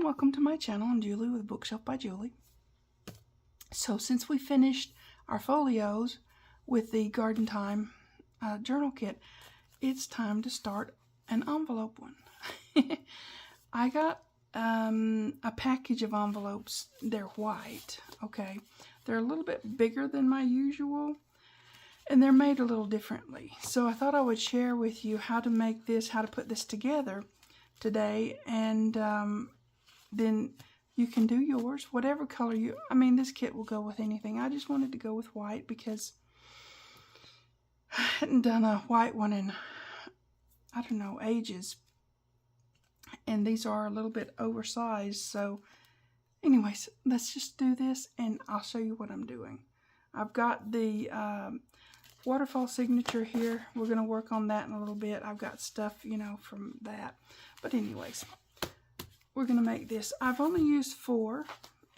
welcome to my channel. I'm Julie with Bookshelf by Julie. So since we finished our folios with the Garden Time journal kit, it's time to start an envelope one. I got a package of envelopes. They're white, okay? They're a little bit bigger than my usual, and they're made a little differently. So I thought I would share with you how to make this, how to put this together today, and then you can do yours, whatever color you, I mean, this kit will go with anything. I just wanted to go with white because I hadn't done a white one in, I don't know, ages. And these are a little bit oversized. So anyways, let's just do this and I'll show you what I'm doing. I've got the waterfall signature here. We're going to work on that in a little bit. I've got stuff, you know, from that. But anyways, we're going to make this. I've only used 4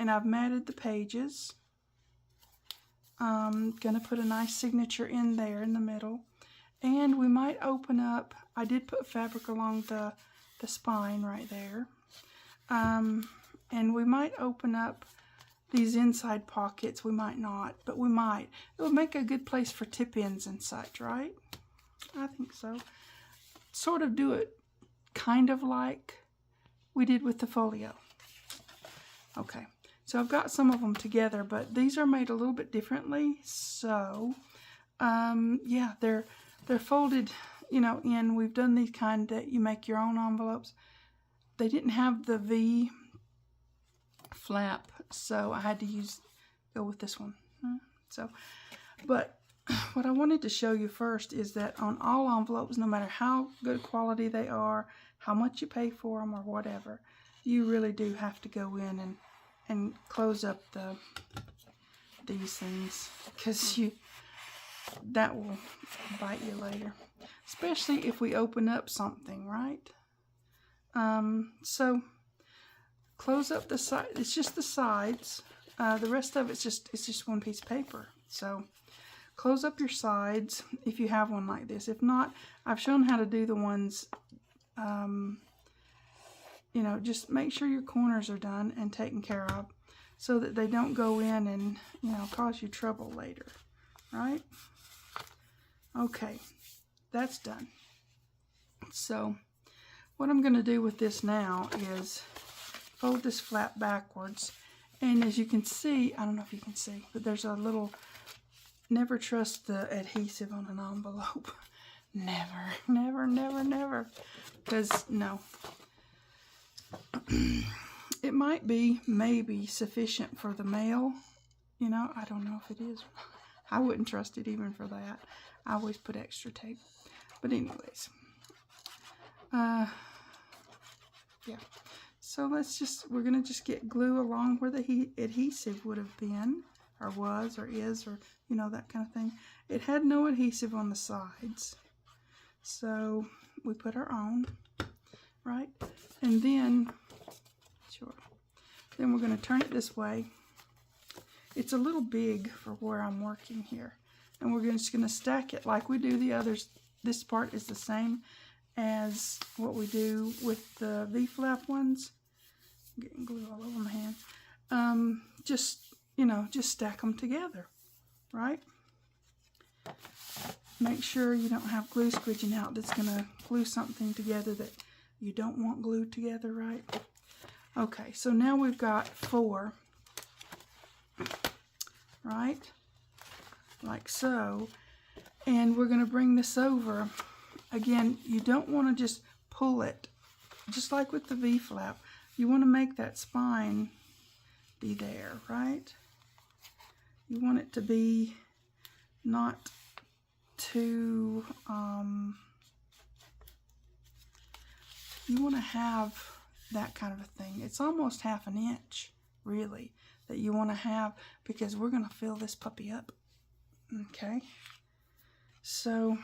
and I've matted the pages. I'm going to put a nice signature in there in the middle. And we might open up, I did put fabric along the spine right there. And we might open up these inside pockets. We might not, but we might. It would make a good place for tip-ins and such, right? I think so. Sort of do it kind of like we did with the folio. Okay, so I've got some of them together, but these are made a little bit differently. So, yeah, they're folded, you know, in. We've done these kind that you make your own envelopes. They didn't have the V flap, so I had to go with this one. So, but what I wanted to show you first is that on all envelopes, no matter how good quality they are, how much you pay for them or whatever, you really do have to go in and close up these things, because that will bite you later, especially if we open up something, right? So close up the side. It's just the sides. The rest of it's just one piece of paper. So close up your sides if you have one like this. If not, I've shown how to do the ones, you know, just make sure your corners are done and taken care of so that they don't go in and, you know, cause you trouble later, right? Okay, that's done. So what I'm going to do with this now is fold this flat backwards. And as you can see, I don't know if you can see, but there's a little, never trust the adhesive on an envelope. Never, never, never, never. Because, no. It might be, maybe, sufficient for the mail. You know, I don't know if it is. I wouldn't trust it even for that. I always put extra tape. But anyways. Yeah. So we're going to just get glue along where the adhesive would have been, or was, or is, or, you know, that kind of thing. It had no adhesive on the sides. So we put our own, right? And then, then we're going to turn it this way. It's a little big for where I'm working here. And we're just going to stack it like we do the others. This part is the same as what we do with the V-flap ones. I'm getting glue all over my hand. Just, you know, just stack them together, right? Make sure you don't have glue squidging out that's going to glue something together that you don't want glued together, right? Okay, so now we've got 4, right? Like so. And we're going to bring this over. Again, you don't want to just pull it, just like with the V-flap. You want to make that spine be there, right? You want it to be not too, you want to have that kind of a thing. It's almost ½ an inch, really, that you want to have, because we're going to fill this puppy up. Okay? So,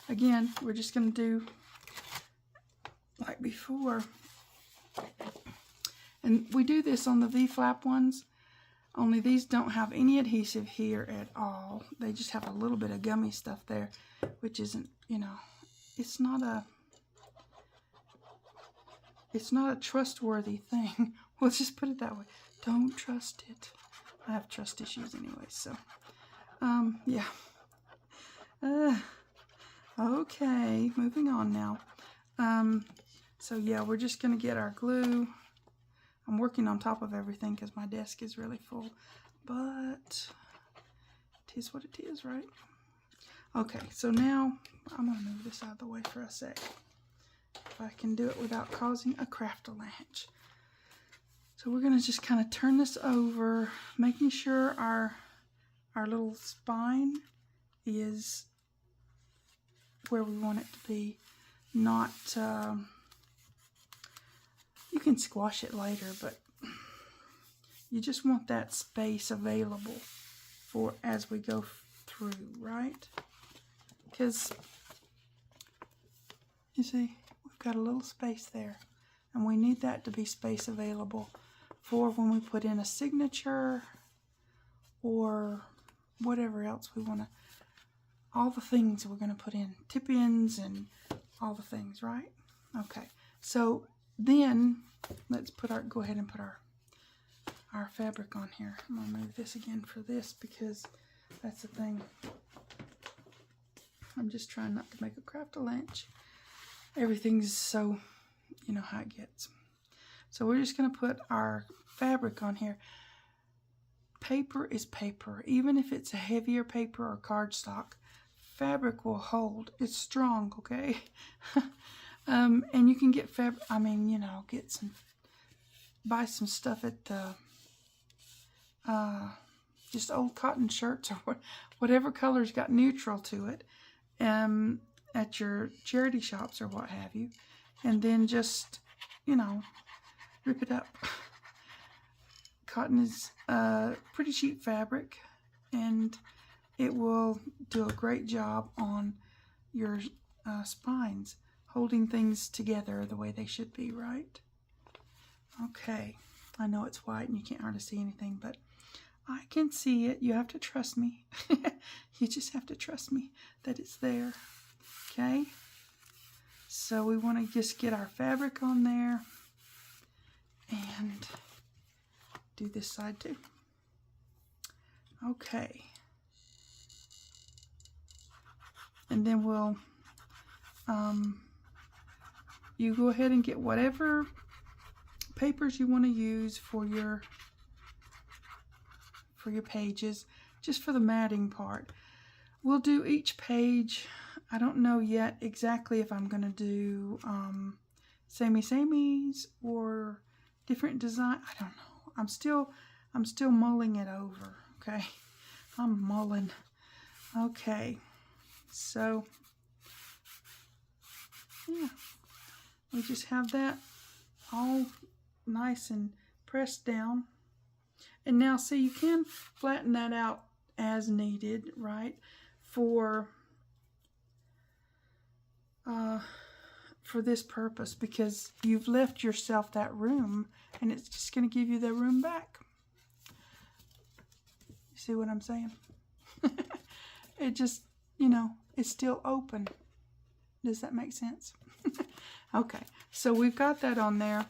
again, we're just going to do like before. And we do this on the V-flap ones, only these don't have any adhesive here at all. They just have a little bit of gummy stuff there, which isn't, you know, it's not a, It's not a trustworthy thing. We'll just put it that way. Don't trust it. I have trust issues anyway, so yeah. Okay, moving on now. So yeah, we're just gonna get our glue. I'm working on top of everything because my desk is really full, but it is what it is, right? Okay, so now I'm gonna move this out of the way for a sec. If I can do it without causing a craft avalanche. So we're gonna just kind of turn this over, making sure our little spine is where we want it to be. Not, you can squash it later, but you just want that space available for as we go through, right? Because you see, we've got a little space there, and we need that to be space available for when we put in a signature or whatever else we want to, all the things we're going to put in, tip-ins and all the things, right? Okay, so then let's put our, go ahead and put our fabric on here. I'm going to move this again for this because that's the thing. I'm just trying not to make a craft avalanche. Everything's so, you know how it gets. So we're just going to put our fabric on here. Paper is paper. Even if it's a heavier paper or cardstock, fabric will hold. It's strong, okay? And you can get fabric, I mean, you know, get some, buy some stuff at the, just old cotton shirts or whatever color's got neutral to it, at your charity shops or what have you. And then just, you know, rip it up. Cotton is pretty cheap fabric, and it will do a great job on your spines, holding things together the way they should be, right? Okay, I know it's white and you can't hardly see anything, but I can see it. You have to trust me. You just have to trust me that it's there, okay? So we want to just get our fabric on there and do this side too. Okay. And then we'll, you go ahead and get whatever papers you want to use for your pages, just for the matting part. We'll do each page. I don't know yet exactly if I'm going to do samey-sameys or different design. I don't know. I'm still mulling it over, okay? I'm mulling. Okay. So, yeah. We just have that all nice and pressed down. And now, see, you can flatten that out as needed, right? For this purpose, because you've left yourself that room, and it's just going to give you the room back. You see what I'm saying? It just, you know, it's still open. Does that make sense? Okay, so we've got that on there.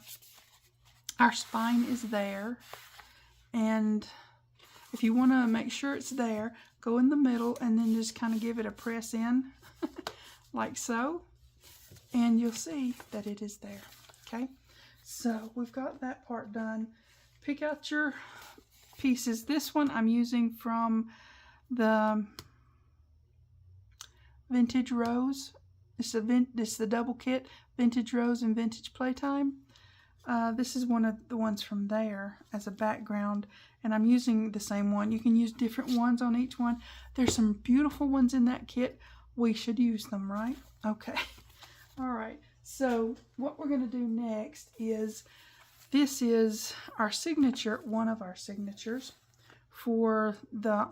Our spine is there. And if you want to make sure it's there, go in the middle and then just kind of give it a press in like so. And you'll see that it is there. Okay, so we've got that part done. Pick out your pieces. This one I'm using from the Vintage Rose. It's the double kit, Vintage Rose and Vintage Playtime. This is one of the ones from there as a background, and I'm using the same one. You can use different ones on each one. There's some beautiful ones in that kit. We should use them, right? Okay. All right. So what we're going to do next is, this is our signature, one of our signatures for the,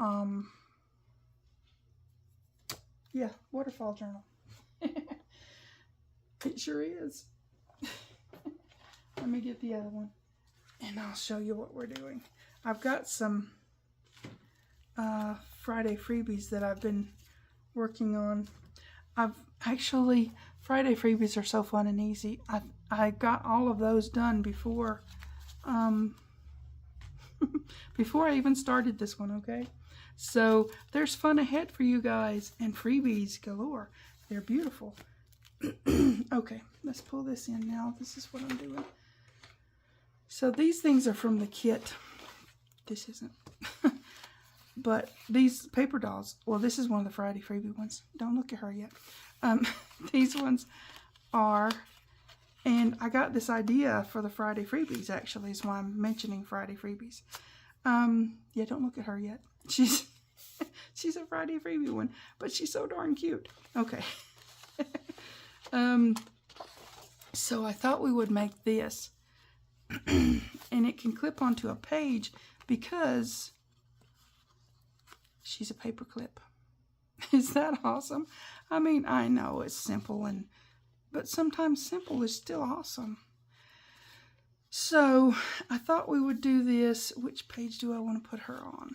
yeah, waterfall journal. It sure is. Let me get the other one and I'll show you what we're doing. I've got some Friday freebies that I've been working on. I've actually, Friday freebies are so fun and easy. I got all of those done before, before I even started this one, okay? So there's fun ahead for you guys and freebies galore. They're beautiful. Okay, let's pull this in now. This is what I'm doing. So these things are from the kit. This isn't. But these paper dolls, well, this is one of the Friday freebie ones. Don't look at her yet. These ones are, and I got this idea for the Friday freebies, actually, is why I'm mentioning Friday freebies. Yeah, don't look at her yet. She's a Friday freebie one, but she's so darn cute. Okay. So I thought we would make this, and it can clip onto a page because she's a paper clip. Is that awesome? I mean, I know it's simple, but sometimes simple is still awesome. So I thought we would do this. Which page do I want to put her on?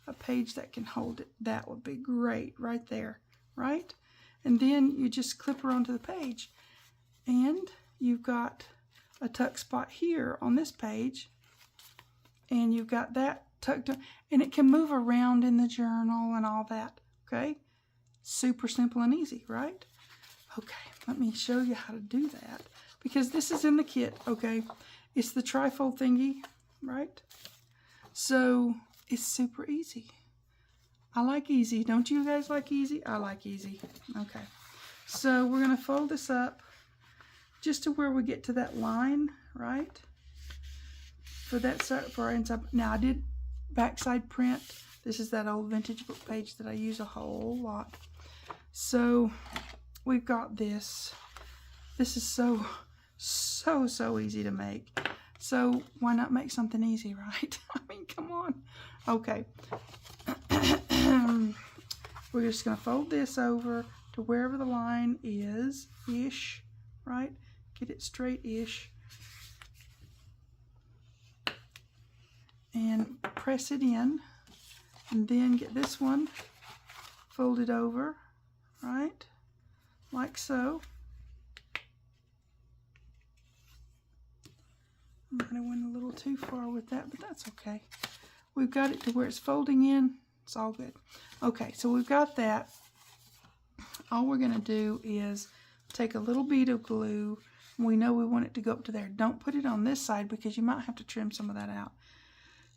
A page that can hold it. That would be great right there, right? And then you just clip her onto the page. And you've got a tuck spot here on this page. And you've got that tucked in. And it can move around in the journal and all that, okay? Super simple and easy, right? Okay, let me show you how to do that. Because this is in the kit, okay? It's the trifold thingy, right? So it's super easy. I like easy. Don't you guys like easy? I like easy. Okay. So we're going to fold this up just to where we get to that line, right? For that side, for our inside. Now I did backside print. This is that old vintage book page that I use a whole lot. So we've got this. This is so easy to make. So why not make something easy, right? I mean, come on. Okay. We're just going to fold this over to wherever the line is, ish, right? Get it straight-ish. And press it in. And then get this one folded over, right? Like so. I might have went a little too far with that, but that's okay. We've got it to where it's folding in. It's all good. Okay, so we've got that. All we're going to do is take a little bead of glue. We know we want it to go up to there. Don't put it on this side because you might have to trim some of that out.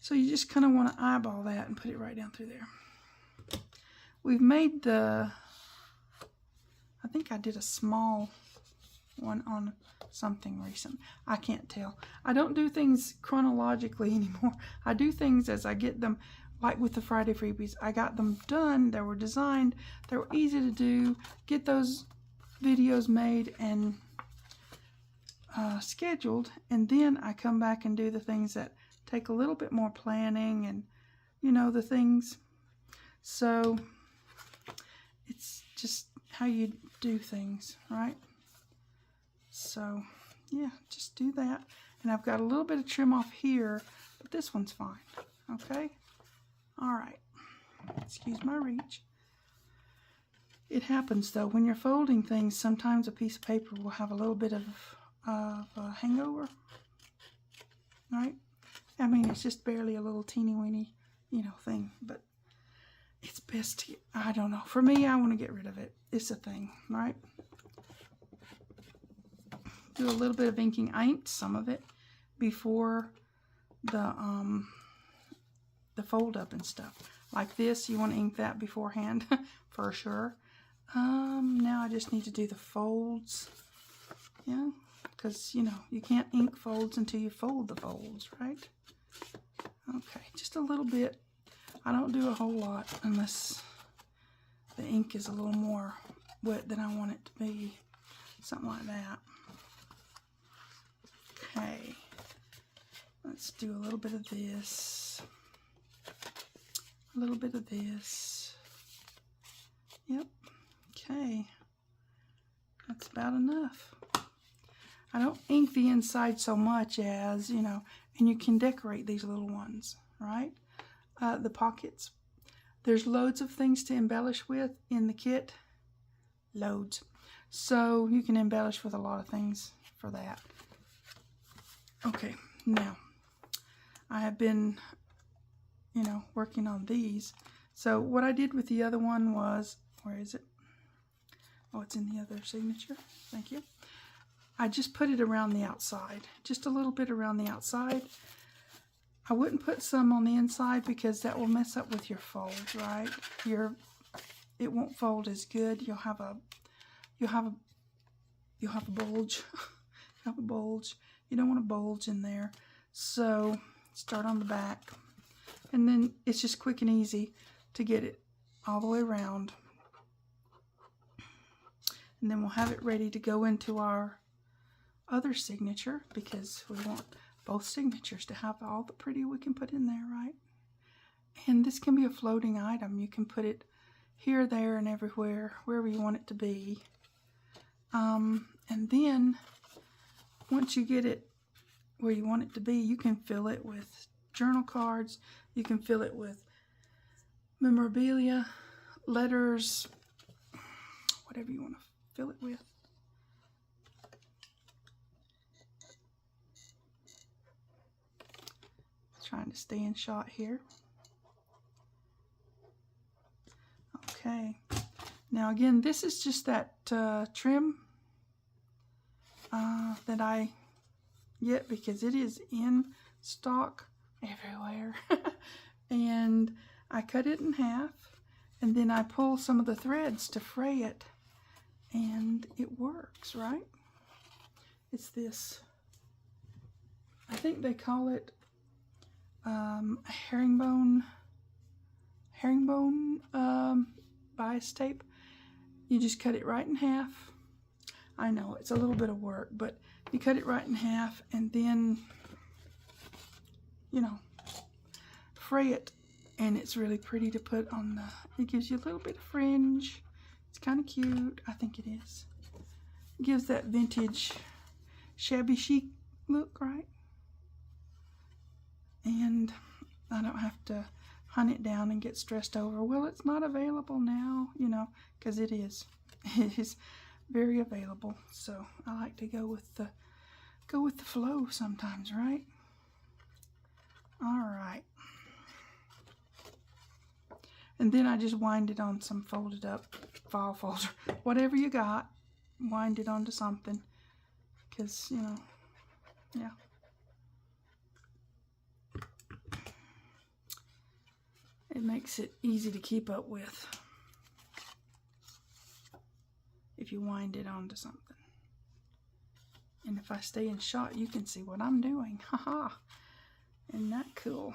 So you just kind of want to eyeball that and put it right down through there. We've made the, I think I did a small one on something recent. I can't tell. I don't do things chronologically anymore. I do things as I get them. Like with the Friday freebies, I got them done. They were designed. They were easy to do. Get those videos made and scheduled. And then I come back and do the things that take a little bit more planning and, you know, the things. So it's just how you do things, right? So, yeah, just do that. And I've got a little bit of trim off here, but this one's fine, okay? All right. Excuse my reach. It happens, though. When you're folding things, sometimes a piece of paper will have a little bit of a hangover, right? I mean, it's just barely a little teeny-weeny, you know, thing, but it's best to, I don't know. For me, I want to get rid of it. It's a thing, right? Do a little bit of inking. I inked some of it before the fold up and stuff. Like this, you want to ink that beforehand for sure. Now I just need to do the folds. Yeah, because, you know, you can't ink folds until you fold the folds, right? Okay, just a little bit. I don't do a whole lot unless the ink is a little more wet than I want it to be. Something like that. Okay, let's do a little bit of this, a little bit of this. Yep, okay, that's about enough. I don't ink the inside so much as, you know, and you can decorate these little ones, right? The pockets. There's loads of things to embellish with in the kit. loads. So you can embellish with a lot of things for that. Okay, now I have been, working on these. So what I did with the other one was, where is it? Oh, it's in the other signature. Thank you. I just put it around the outside, just a little bit around the outside. I wouldn't put some on the inside because that will mess up with your fold, right? It won't fold as good. You'll have a bulge. You have a bulge. You don't want a bulge in there. So start on the back, and then it's just quick and easy to get it all the way around. And then we'll have it ready to go into our other signature because we want both signatures to have all the pretty we can put in there, right? And this can be a floating item. You can put it here, there, and everywhere, wherever you want it to be. And then once you get it where you want it to be, you can fill it with journal cards. You can fill it with memorabilia, letters, whatever you want to fill it with. Trying to stay in shot here. Okay. Now again, this is just that trim that I get because it is in stock everywhere. And I cut it in half, and then I pull some of the threads to fray it, and it works, right? It's this, I think they call it herringbone bias tape. You just cut it right in half. I know it's a little bit of work, but you cut it right in half, and then fray it, and it's really pretty to put on the, it gives you a little bit of fringe. It's kind of cute. I think it is. It gives that vintage shabby chic look, right? And I don't have to hunt it down and get stressed over, well, it's not available now, because it is. It is very available. So I like to go with the flow sometimes, right? All right. And then I just wind it on some folded up file folder. Whatever you got, wind it onto something. Because, yeah. It makes it easy to keep up with if you wind it onto something. And if I stay in shot, you can see what I'm doing. Haha. Isn't that cool?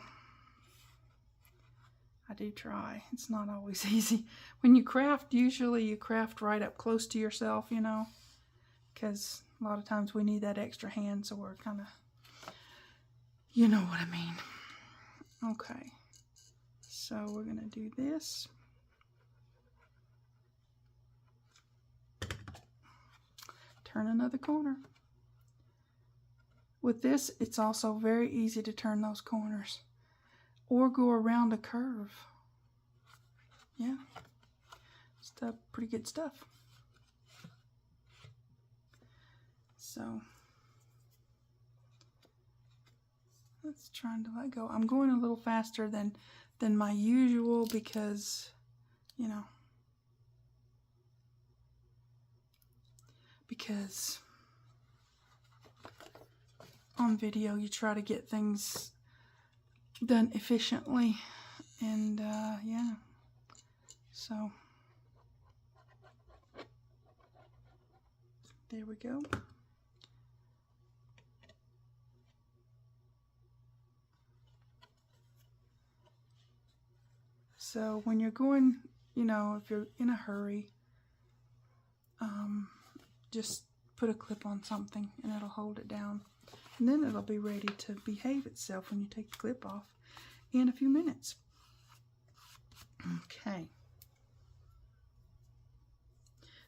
I do try. It's not always easy. When you craft, usually you craft right up close to yourself, because a lot of times we need that extra hand, so we're kind of, you know what I mean. Okay. So we're going to do this. Turn another corner. With this, it's also very easy to turn those corners or go around a curve. Yeah, stuff, pretty good stuff. So let's try to let go. I'm going a little faster than my usual because, because on video you try to get things done efficiently, and yeah, so there we go. So when you're going, if you're in a hurry, just put a clip on something and it'll hold it down. And then it'll be ready to behave itself when you take the clip off in a few minutes. Okay.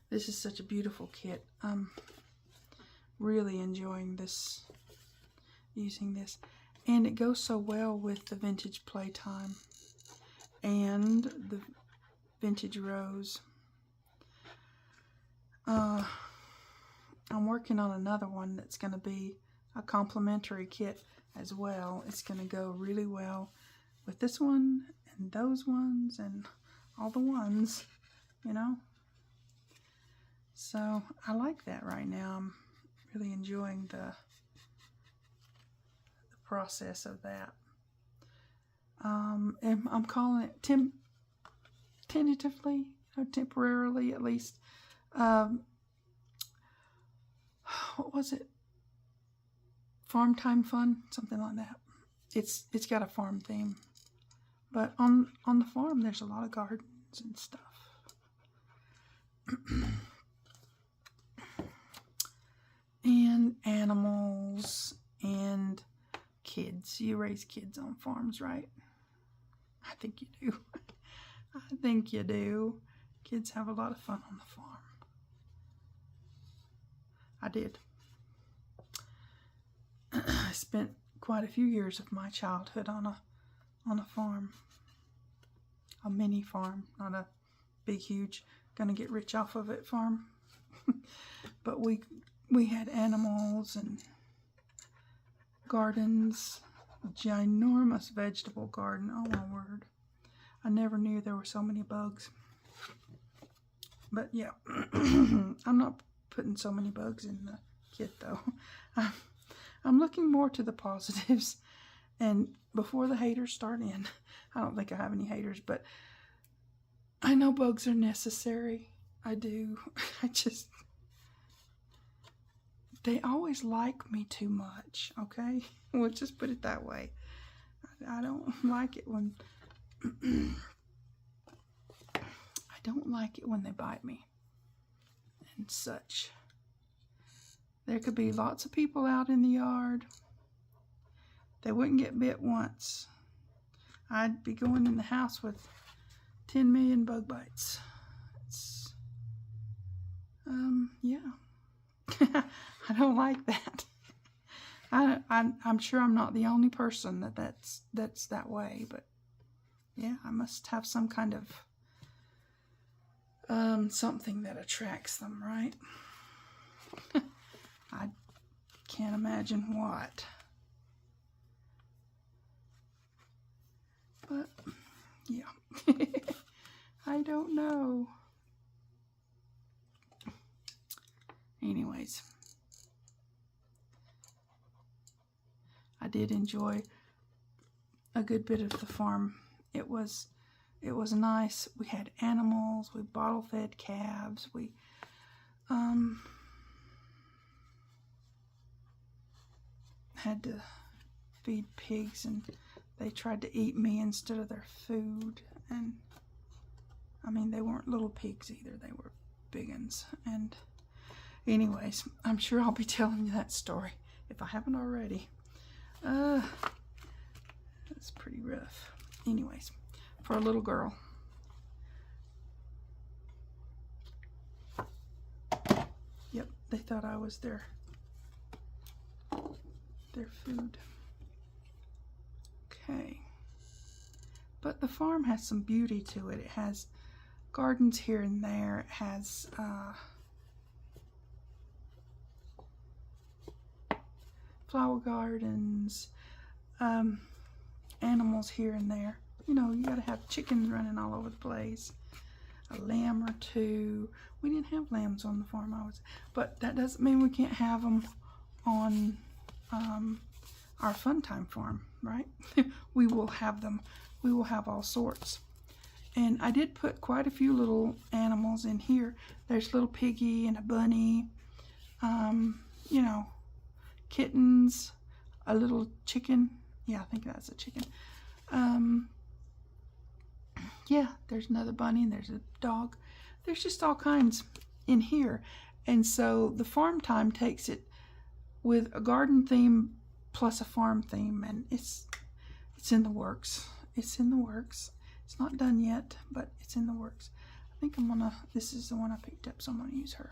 This is such a beautiful kit. I'm really enjoying this, using this. And it goes so well with the vintage playtime and the vintage rose. I'm working on another one that's going to be a complimentary kit as well. It's going to go really well with this one and those ones and all the ones, you know. So I like that right now. I'm really enjoying the process of that. And I'm calling it tentatively, temporarily at least. What was it? Farm Time Fun, something like that. It's got a farm theme, but on the farm there's a lot of gardens and stuff. And animals and kids. You raise kids on farms, right? I think you do. I think you do. Kids have a lot of fun on the farm. I did. I spent quite a few years of my childhood on a farm. A mini farm, not a big, huge, gonna get rich off of it farm. But we had animals and gardens, a ginormous vegetable garden. Oh my word. I never knew there were so many bugs. But yeah, I'm not putting so many bugs in the kit though. I'm looking more to the positives, and before the haters start in, I don't think I have any haters, but I know bugs are necessary. I do. They always like me too much, okay? We'll just put it that way. I don't like it when I don't like it when they bite me and such. There could be lots of people out in the yard. They wouldn't get bit once. I'd be going in the house with 10 million bug bites. It's, yeah. I don't like that. I'm sure I'm not the only person that's that way, but yeah, I must have some kind of something that attracts them, right? I can't imagine what. But yeah. I don't know. Anyways, I did enjoy a good bit of the farm. It was nice. We had animals. We bottle fed calves. We had to feed pigs, and they tried to eat me instead of their food. And I mean, they weren't little pigs either. They were big uns. And anyways, I'm sure I'll be telling you that story if I haven't already. That's pretty rough. Anyways, for a little girl. Yep, they thought I was their food. Okay. But the farm has some beauty to it. It has gardens here and there. It has flower gardens, animals here and there. You know, you gotta have chickens running all over the place. A lamb or two. We didn't have lambs on the farm but that doesn't mean we can't have them on our Fun Time farm, right? We will have them. We will have all sorts. And I did put quite a few little animals in here. There's little piggy and a bunny, you know, kittens, a little chicken. Yeah, I think that's a chicken. Yeah, there's another bunny and there's a dog. There's just all kinds in here. And so the Farm Time takes it with a garden theme plus a farm theme, and it's in the works. It's in the works. It's not done yet, but it's in the works. I think this is the one I picked up, so I'm gonna use her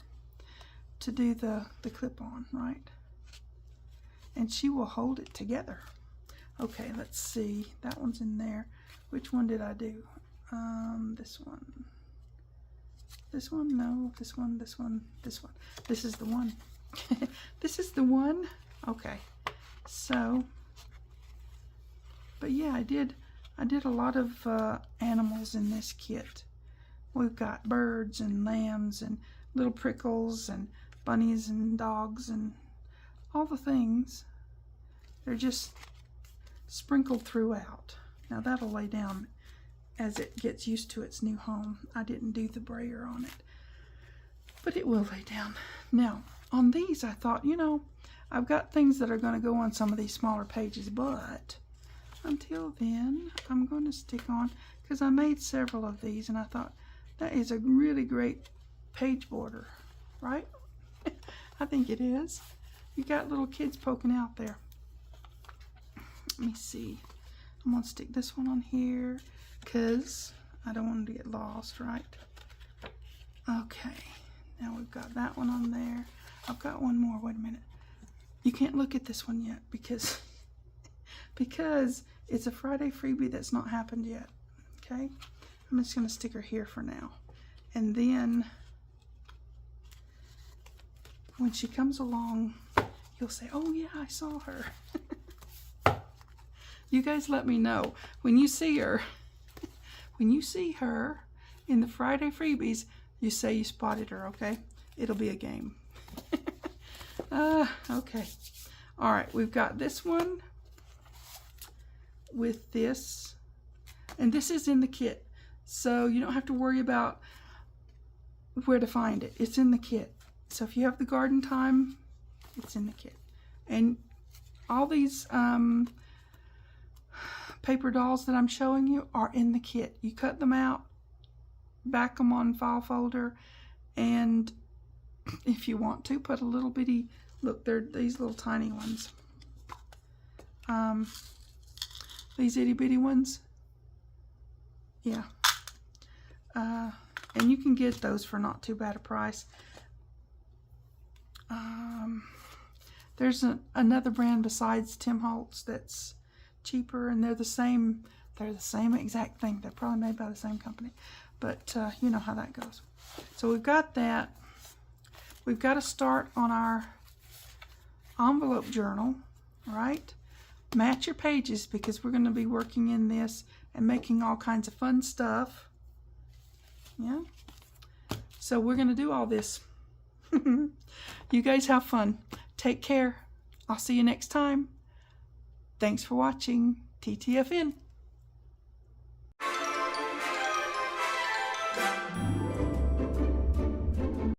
to do the clip-on, right? And she will hold it together. Okay, let's see. That one's in there. Which one did I do? This one. This one? No. This one, this one, this one. This is the one. This is the one. Okay. So, but yeah, I did a lot of animals in this kit. We've got birds and lambs and little prickles and bunnies and dogs and all the things. They're just sprinkled throughout. Now that'll lay down as it gets used to its new home. I didn't do the brayer on it, but it will lay down. Now on these, I thought, you know, I've got things that are going to go on some of these smaller pages, but until then, I'm going to stick on, because I made several of these, and I thought that is a really great page border, right? I think it is. You got little kids poking out there. Let me see. I'm going to stick this one on here, because I don't want them to get lost, right? Okay. Now we've got that one on there. I've got one more. Wait a minute. You can't look at this one yet because it's a Friday freebie that's not happened yet. Okay, I'm just going to stick her here for now, and then when she comes along, you'll say, oh yeah, I saw her. You guys let me know when you see her. When you see her in the Friday freebies, you say you spotted her. Okay, it'll be a game. Okay. All right, we've got this one with this, and this is in the kit, so you don't have to worry about where to find it. It's in the kit. So if you have the garden time, it's in the kit. And all these paper dolls that I'm showing you are in the kit. You cut them out, back them on file folder, and if you want to, put a little bitty, look, they're these little tiny ones. These itty bitty ones. Yeah. And you can get those for not too bad a price. There's another brand besides Tim Holtz that's cheaper, and they're the same exact thing. They're probably made by the same company, but you know how that goes. So we've got that. We've got to start on our envelope journal, right? Match your pages, because we're going to be working in this and making all kinds of fun stuff. Yeah. So we're going to do all this. You guys have fun. Take care. I'll see you next time. Thanks for watching. TTFN.